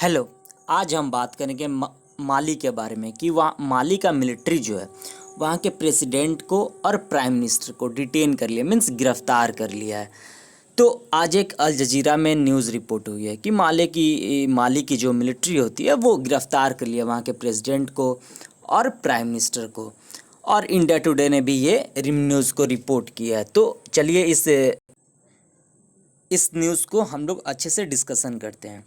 Hello. आज हम बात करेंगे माली के बारे में कि वहाँ माली का मिलिट्री जो है वहाँ के प्रेसिडेंट को और प्राइम मिनिस्टर को डिटेन कर लिया, मीन्स गिरफ्तार कर लिया है। तो आज एक अल जजीरा में न्यूज़ रिपोर्ट हुई है कि माली की जो मिलिट्री होती है वो गिरफ्तार कर लिया वहाँ के प्रेसिडेंट को और प्राइम मिनिस्टर को। और इंडिया टुडे ने भी ये न्यूज़ को रिपोर्ट किया है। तो चलिए इस न्यूज़ को हम लोग अच्छे से डिस्कशन करते हैं।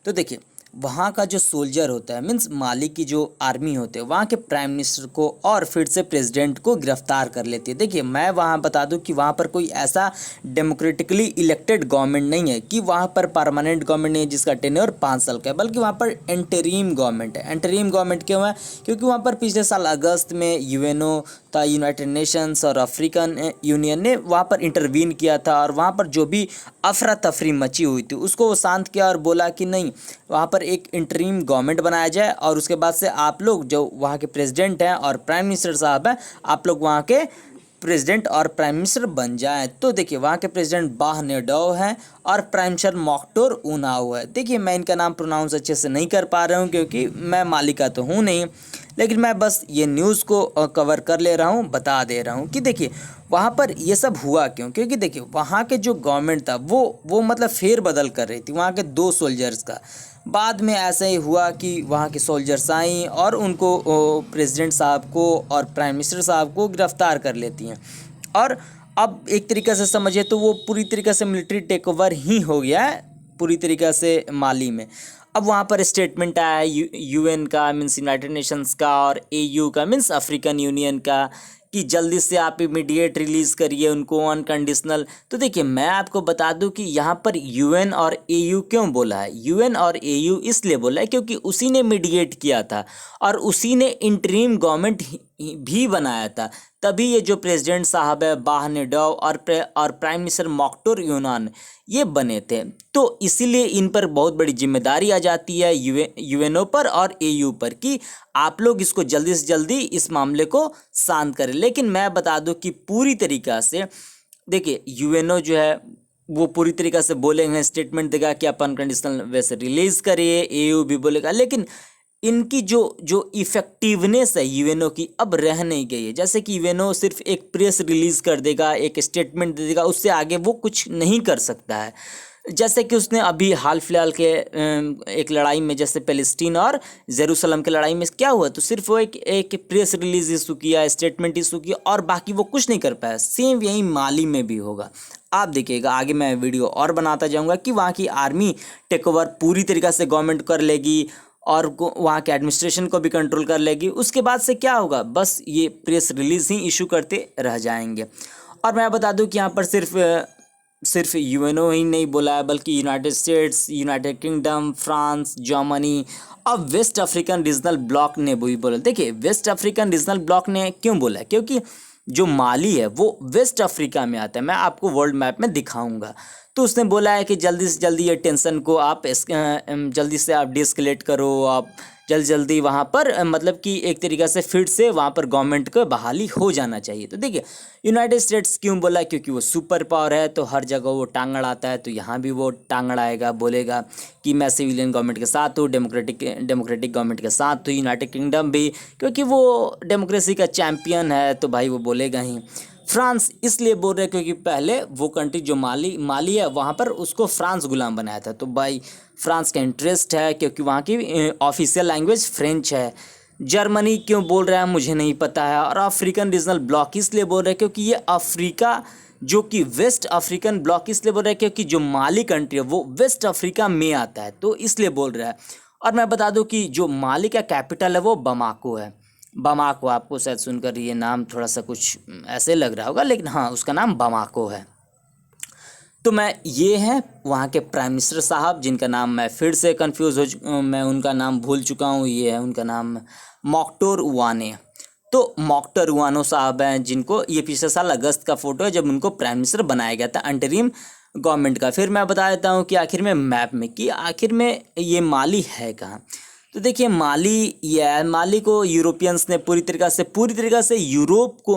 तो देखिए, वहाँ का जो सोल्जर होता है, मीन्स माली की जो आर्मी होते हैं, वहाँ के प्राइम मिनिस्टर को और फिर से प्रेसिडेंट को गिरफ्तार कर लेती है। देखिए, मैं वहाँ बता दूँ कि वहाँ पर कोई ऐसा डेमोक्रेटिकली इलेक्टेड गवर्नमेंट नहीं है कि वहाँ पर परमानेंट गवर्नमेंट नहीं है जिसका टेन्योर 5 साल का है, बल्कि वहाँ पर एंटरिम गवर्नमेंट है। एंटरिम गवर्नमेंट क्यों है? क्योंकि वहाँ पर पिछले साल अगस्त में यूएनओ था, यूनाइटेड नेशंस और अफ्रीकन यूनियन ने वहाँ पर इंटरवीन किया था और वहाँ पर जो भी अफरा तफरी मची हुई थी उसको वो शांत किया और बोला कि नहीं, वहाँ पर एक इंटरिम गवर्नमेंट बनाया जाए और उसके बाद से आप लोग जो वहाँ के प्रेसिडेंट हैं और प्राइम मिनिस्टर साहब हैं, आप लोग वहाँ के प्रेसिडेंट और प्राइम मिनिस्टर बन जाएं। तो देखिए, वहाँ के प्रेसिडेंट बाह नेडो हैं और प्राइम मिनिस्टर मोक्टोर उनाओ है। देखिए, मैं इनका नाम प्रोनाउंस अच्छे से नहीं कर पा रहा हूँ क्योंकि मैं माली का तो हूँ नहीं, लेकिन मैं बस ये न्यूज़ को कवर कर ले रहा हूँ, बता दे रहा हूँ कि देखिए वहाँ पर ये सब हुआ क्यों। क्योंकि देखिए, वहाँ के जो गवर्नमेंट था वो मतलब फेर बदल कर रही थी वहाँ के 2 सोल्जर्स का। बाद में ऐसा ही हुआ कि वहाँ के सोल्जर्स आई और उनको प्रेसिडेंट साहब को और प्राइम मिनिस्टर साहब को गिरफ्तार कर लेती हैं। और अब एक तरीक़े से समझिए तो वो पूरी तरीक़े से मिलिट्री टेक ओवर ही हो गया है पूरी तरीक़े से माली में। अब वहाँ पर स्टेटमेंट आया यूएन का, मीन्स यूनाइटेड नेशंस का, और एयू का, मीन्स अफ्रीकन यूनियन का, कि जल्दी से आप इमीडिएट रिलीज़ करिए उनको अनकंडीशनल। तो देखिए, मैं आपको बता दूं कि यहाँ पर यूएन और एयू क्यों बोला है। यूएन और एयू इसलिए बोला है क्योंकि उसी ने मीडिएट किया था और उसी ने इंटरिम गवर्नमेंट भी बनाया था। तभी ये जो प्रेसिडेंट साहब है बाह नेडो और प्राइम मिनिस्टर मोक्टोर यूनान ये बने थे। तो इसीलिए इन पर बहुत बड़ी जिम्मेदारी आ जाती है यूएनओ पर और एयू पर कि आप लोग इसको जल्दी से जल्दी इस मामले को शांत करें। लेकिन मैं बता दूं कि पूरी तरीक़ा से देखिए, यूएनओ जो है वो पूरी तरीक़ा से बोलेंगे, स्टेटमेंट देगा कि आप अनकंडीशनल वैसे रिलीज़ करिए, एयू भी बोलेगा, लेकिन इनकी जो इफ़ेक्टिवनेस है यूएनओ की अब रह नहीं गई है। जैसे कि यूएनओ सिर्फ एक प्रेस रिलीज़ कर देगा, एक स्टेटमेंट दे देगा, उससे आगे वो कुछ नहीं कर सकता है। जैसे कि उसने अभी हाल फिलहाल के एक लड़ाई में, जैसे पैलेस्टीन और जेरूसलम की लड़ाई में क्या हुआ, तो सिर्फ वो एक प्रेस रिलीज इशू किया, स्टेटमेंट इशू किया और बाकी वो कुछ नहीं कर पाया। सेम यही माली में भी होगा। आप देखिएगा, आगे मैं वीडियो और बनाता जाऊंगा कि वहाँ की आर्मी टेक ओवर पूरी तरीक़ा से गवर्नमेंट कर लेगी और वहाँ के एडमिनिस्ट्रेशन को भी कंट्रोल कर लेगी। उसके बाद से क्या होगा, बस ये प्रेस रिलीज ही इशू करते रह जाएंगे। और मैं बता दूं कि यहाँ पर सिर्फ यूएनओ ही नहीं बोला है, बल्कि United states, United kingdom, France, Germany और वेस्ट अफ्रीकन रीजनल ब्लॉक ने भी बोला। देखिए, वेस्ट अफ्रीकन रीजनल ब्लॉक ने क्यों बोला है? क्योंकि जो माली है वो वेस्ट अफ्रीका में आता है। मैं आपको वर्ल्ड मैप में दिखाऊंगा। तो उसने बोला है कि जल्दी से जल्दी ये टेंशन को आप जल्दी से आप डिस्कलेट करो, आप जल्दी वहाँ पर मतलब कि एक तरीक़े से फिर से वहाँ पर गवर्नमेंट को बहाली हो जाना चाहिए। तो देखिए, यूनाइटेड स्टेट्स क्यों बोला? क्योंकि वो सुपर पावर है, तो हर जगह वो टांग अड़ाता है, तो यहाँ भी वो टांग अड़ाएगा, बोलेगा कि मैं सिविलियन गवर्नमेंट के साथ हूँ, डेमोक्रेटिक गवर्नमेंट के साथ हूँ। यूनाइटेड किंगडम भी, क्योंकि वो डेमोक्रेसी का चैम्पियन है, तो भाई वो बोलेगा ही। फ्रांस इसलिए बोल रहे क्योंकि पहले वो कंट्री जो माली है वहाँ पर उसको फ्रांस गुलाम बनाया था, तो भाई फ्रांस का इंटरेस्ट है क्योंकि वहाँ की ऑफिशियल लैंग्वेज फ्रेंच है। जर्मनी क्यों बोल रहा है मुझे नहीं पता है। और अफ्रीकन रीजनल ब्लॉक इसलिए बोल रहे हैं क्योंकि ये अफ्रीका जो कि वेस्ट अफ्रीकन ब्लॉक इसलिए बोल रहे हैं क्योंकि जो माली कंट्री है वो वेस्ट अफ्रीका में आता है, तो इसलिए बोल रहा है। और मैं बता दूं कि जो माली का कैपिटल है वो बमाको है। बमाको, आपको शायद सुनकर ये नाम थोड़ा सा कुछ ऐसे लग रहा होगा, लेकिन हाँ, उसका नाम बमाको है। तो ये हैं वहाँ के प्राइम मिनिस्टर साहब, जिनका नाम मैं फिर से मैं उनका नाम भूल चुका हूँ। ये है उनका नाम मोक्टोर उवाने। तो मोक्टोर उवानो साहब हैं, जिनको ये पिछले साल अगस्त का फ़ोटो है जब उनको प्राइम मिनिस्टर बनाया गया था अंतरिम गवर्नमेंट का। फिर मैं बता देता हूँ कि आखिर में मैप में कि आखिर में ये माली है कहाँ। तो देखिए, माली को यूरोपियंस ने पूरी तरीक़ा से यूरोप को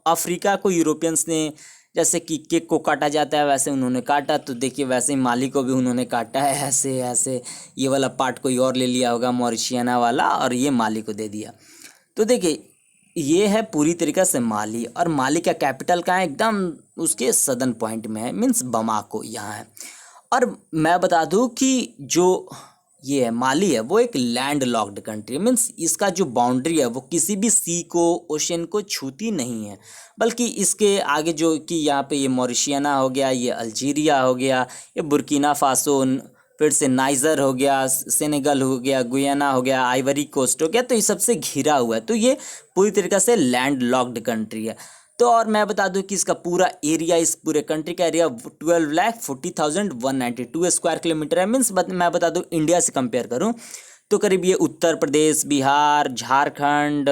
अफ्रीका को यूरोपियंस ने जैसे कि केक को काटा जाता है वैसे उन्होंने काटा, तो देखिए वैसे ही माली को भी उन्होंने काटा है, ऐसे ऐसे ये वाला पार्ट कोई और ले लिया होगा मॉरिशियाना वाला और ये माली को दे दिया। तो देखिए ये है पूरी तरीक़े से माली, और माली का कैपिटल कहाँ है, एकदम उसके सदर्न पॉइंट में है, मीन्स बमाको यहाँ है। और मैं बता दूँ कि जो ये है माली है वो एक लैंड लॉक्ड कंट्री है, मीन्स इसका जो बाउंड्री है वो किसी भी सी को ओशन को छूती नहीं है, बल्कि इसके आगे जो कि यहाँ पे ये मॉरिशियाना हो गया, ये अल्जीरिया हो गया, ये बुर्किना फासो, फिर से नाइजर हो गया, सेनेगल हो गया, गुयाना हो गया, आइवरी कोस्ट हो गया, तो ये सबसे घिरा हुआ है। तो ये पूरी तरीक़े से लैंड लॉक्ड कंट्री है। तो और मैं बता दूं कि इसका पूरा एरिया, इस पूरे कंट्री का एरिया 12,40,192 स्क्वायर किलोमीटर है। मीन्स मैं बता दूं इंडिया से कंपेयर करूं तो करीब ये उत्तर प्रदेश, बिहार, झारखंड,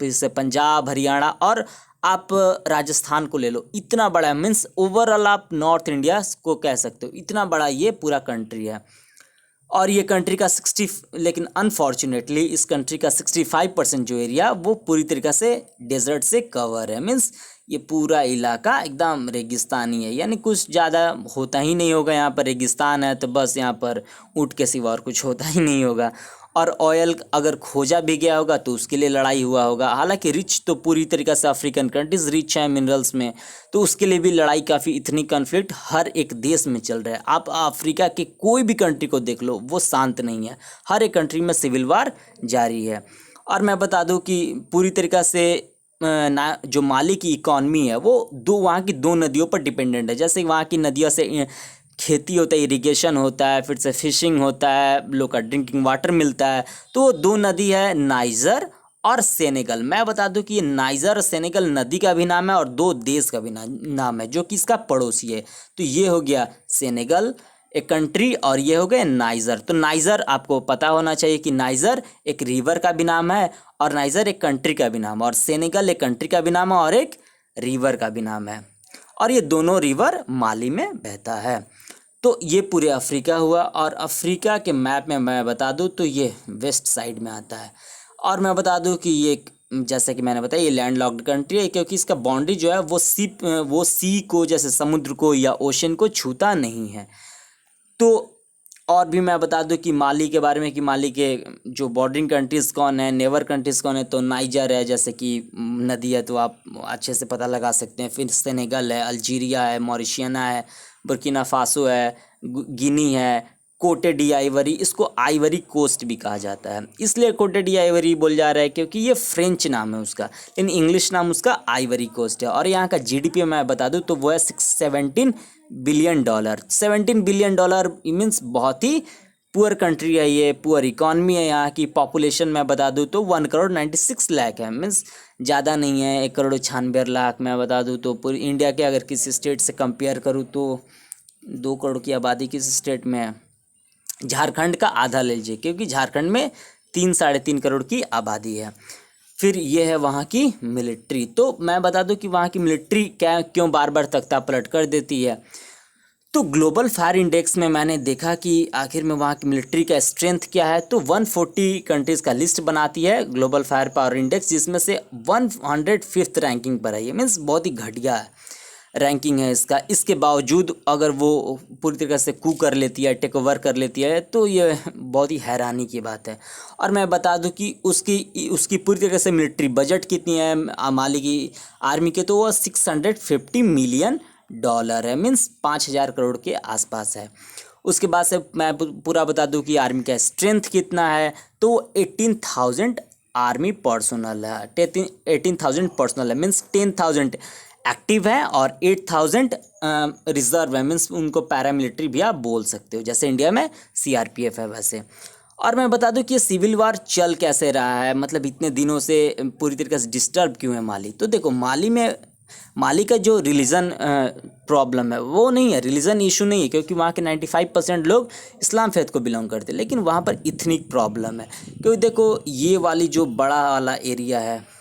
फिर से पंजाब, हरियाणा और आप राजस्थान को ले लो, इतना बड़ा है। मीन्स ओवरऑल आप नॉर्थ इंडिया को कह सकते हो, इतना बड़ा ये पूरा कंट्री है। और ये कंट्री का 60, लेकिन अनफॉर्चुनेटली इस कंट्री का 65% जो एरिया वो पूरी तरीक़े से डेजर्ट से कवर है। मीन्स ये पूरा इलाका एकदम रेगिस्तानी है, यानी कुछ ज़्यादा होता ही नहीं होगा यहाँ पर। रेगिस्तान है तो बस यहाँ पर ऊँट के सिवा और कुछ होता ही नहीं होगा। और ऑयल अगर खोजा भी गया होगा तो उसके लिए लड़ाई हुआ होगा। हालांकि रिच तो पूरी तरीक़े से अफ्रीकन कंट्रीज़ रिच हैं मिनरल्स में, तो उसके लिए भी लड़ाई काफ़ी, इतनी कॉन्फ्लिक्ट हर एक देश में चल रहा है। आप अफ्रीका के कोई भी कंट्री को देख लो, वो शांत नहीं है, हर एक कंट्री में सिविल वार जारी है। और मैं बता दूं कि पूरी तरीक़ा से जो माली की इकॉनमी है वो वहाँ की दो नदियों पर डिपेंडेंट है। जैसे वहाँ की नदियों से खेती होता है, इरिगेशन होता है, फिर से फिशिंग होता है, लोग का ड्रिंकिंग वाटर मिलता है। तो दो नदी है, नाइजर और सेनेगल। मैं बता दूं कि ये नाइजर और सेनेगल नदी का भी नाम है और दो देश का भी नाम है जो कि इसका पड़ोसी है। तो ये हो गया सेनेगल एक कंट्री और ये हो गया नाइजर। तो नाइजर आपको पता होना चाहिए कि नाइजर एक रिवर का भी नाम है और नाइजर एक कंट्री का भी नाम है, और सेनेगल एक कंट्री का भी नाम है और एक रिवर का भी नाम है, और ये दोनों रिवर माली में बहता है। तो ये पूरे अफ्रीका हुआ। और अफ्रीका के मैप में मैं बता दूं तो ये वेस्ट साइड में आता है। और मैं बता दूं कि ये जैसे कि मैंने बताया ये लैंड लॉक्ड कंट्री है, क्योंकि इसका बाउंड्री जो है वो सी को, जैसे समुद्र को या ओशन को छूता नहीं है। तो और भी मैं बता दूं कि माली के बारे में कि माली के जो बॉर्डरिंग कंट्रीज़ कौन है, नेबर कंट्रीज़ कौन है, तो नाइजर है, जैसे कि नदी है तो आप अच्छे से पता लगा सकते हैं। फिर सेनेगल है, अल्जीरिया है, मॉरिशियाना है, बुर्किना फासो है, गिनी है, कोटे डी आइवरी, इसको आइवरी कोस्ट भी कहा जाता है। इसलिए कोटे डी आइवरी बोल जा रहा है क्योंकि ये फ्रेंच नाम है उसका, लेकिन इंग्लिश नाम उसका आइवरी कोस्ट है। और यहाँ का जीडीपी मैं बता दूँ तो वो है $17 बिलियन। $17 बिलियन मीन्स बहुत ही पुअर कंट्री है ये, पुअर इकॉनमी है। यहाँ की पॉपुलेशन मैं बता दूँ तो 1,96,00,000 है, मीन्स ज़्यादा नहीं है। 1,96,00,000 मैं बता दूँ तो पूरी इंडिया के अगर किसी स्टेट से कंपेयर करूँ तो 2 करोड़ की आबादी किस स्टेट में है, झारखंड का आधा ले लीजिए, क्योंकि झारखंड में 3-3.5 करोड़ की आबादी है। फिर ये है वहाँ की मिलिट्री। तो मैं बता दूं कि वहाँ की मिलिट्री क्यों बार बार तख्ता पलट कर देती है। तो ग्लोबल फायर इंडेक्स में मैंने देखा कि आखिर में वहाँ की मिलिट्री का स्ट्रेंथ क्या है, तो 140 कंट्रीज़ का लिस्ट बनाती है ग्लोबल फायर पावर इंडेक्स, जिसमें से 105th रैंकिंग पर है। ये मीन्स बहुत ही घटिया रैंकिंग है इसका। इसके बावजूद अगर वो पूरी तरीके से कू कर लेती है, टेक ओवर कर लेती है, तो ये बहुत ही हैरानी की बात है। और मैं बता दूं कि उसकी पूरी तरीके से मिलिट्री बजट कितनी है माली की आर्मी के, तो वो $650 मिलियन है, मीन्स 5,000 करोड़ के आसपास है। उसके बाद से मैं पूरा बता दूं कि आर्मी का स्ट्रेंथ कितना है, तो 18,000 आर्मी पर्सनल है, 18,000 पर्सनल है, मीन्स 10,000 एक्टिव है और 8,000 रिजर्व है, मीन्स उनको पैरामिलिट्री भी आप बोल सकते हो, जैसे इंडिया में CRPF है वैसे। और मैं बता दूं कि ये सिविल वार चल कैसे रहा है, मतलब इतने दिनों से पूरी तरीके से डिस्टर्ब क्यों है माली। तो देखो माली का जो रिलीजन प्रॉब्लम है वो नहीं है, रिलीजन इशू नहीं है, क्योंकि वहाँ के 95% लोग इस्लाम फेथ को बिलोंग करते हैं। लेकिन वहाँ पर इथनिक प्रॉब्लम है, क्योंकि देखो ये वाली जो बड़ा वाला एरिया है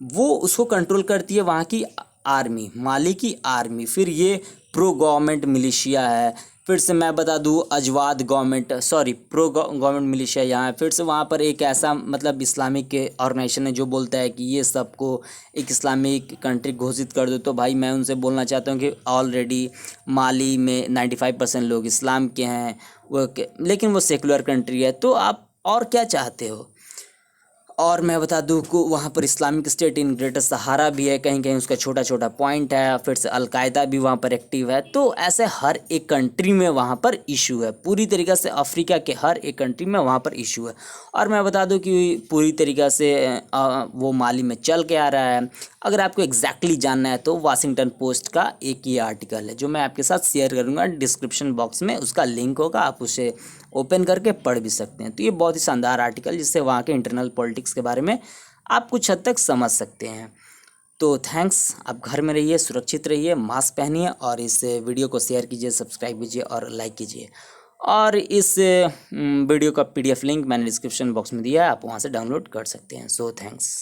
वो उसको कंट्रोल करती है वहाँ की आर्मी, माली की आर्मी। फिर ये प्रो गवर्नमेंट मिलिशिया है, फिर से मैं बता दूँ, Assad government sorry pro government militia यहाँ है। फिर से वहाँ पर एक ऐसा मतलब इस्लामिक ऑर्गेनाइजेशन है जो बोलता है कि ये सबको एक इस्लामिक कंट्री घोषित कर दो। तो भाई मैं उनसे बोलना चाहता हूँ कि ऑलरेडी माली में 95% लोग इस्लाम के हैं, लेकिन वो सेकुलर कंट्री है, तो आप और क्या चाहते हो। और मैं बता दूँ को वहाँ पर इस्लामिक स्टेट इन ग्रेटर सहारा भी है, कहीं कहीं उसका छोटा छोटा पॉइंट है। फिर से अलकायदा भी वहाँ पर एक्टिव है। तो ऐसे हर एक कंट्री में वहाँ पर इशू है, पूरी तरीक़ा से अफ्रीका के हर एक कंट्री में वहाँ पर इशू है। और मैं बता दूँ कि पूरी तरीक़ा से वो माली में चल के आ रहा है। अगर आपको एग्जैक्टली जानना है तो वाशिंगटन पोस्ट का एक ये आर्टिकल है जो मैं आपके साथ शेयर करूँगा, डिस्क्रिप्शन बॉक्स में उसका लिंक होगा, आप उसे ओपन करके पढ़ भी सकते हैं। तो ये बहुत ही शानदार आर्टिकल जिससे वहाँ के इंटरनल पॉलिटिक्स के बारे में आप कुछ हद तक समझ सकते हैं। तो थैंक्स, आप घर में रहिए, सुरक्षित रहिए, मास्क पहनिए और इस वीडियो को शेयर कीजिए, सब्सक्राइब कीजिए और लाइक कीजिए। और इस वीडियो का PDF लिंक मैंने डिस्क्रिप्शन बॉक्स में दिया है, आप वहाँ से डाउनलोड कर सकते हैं। So thanks.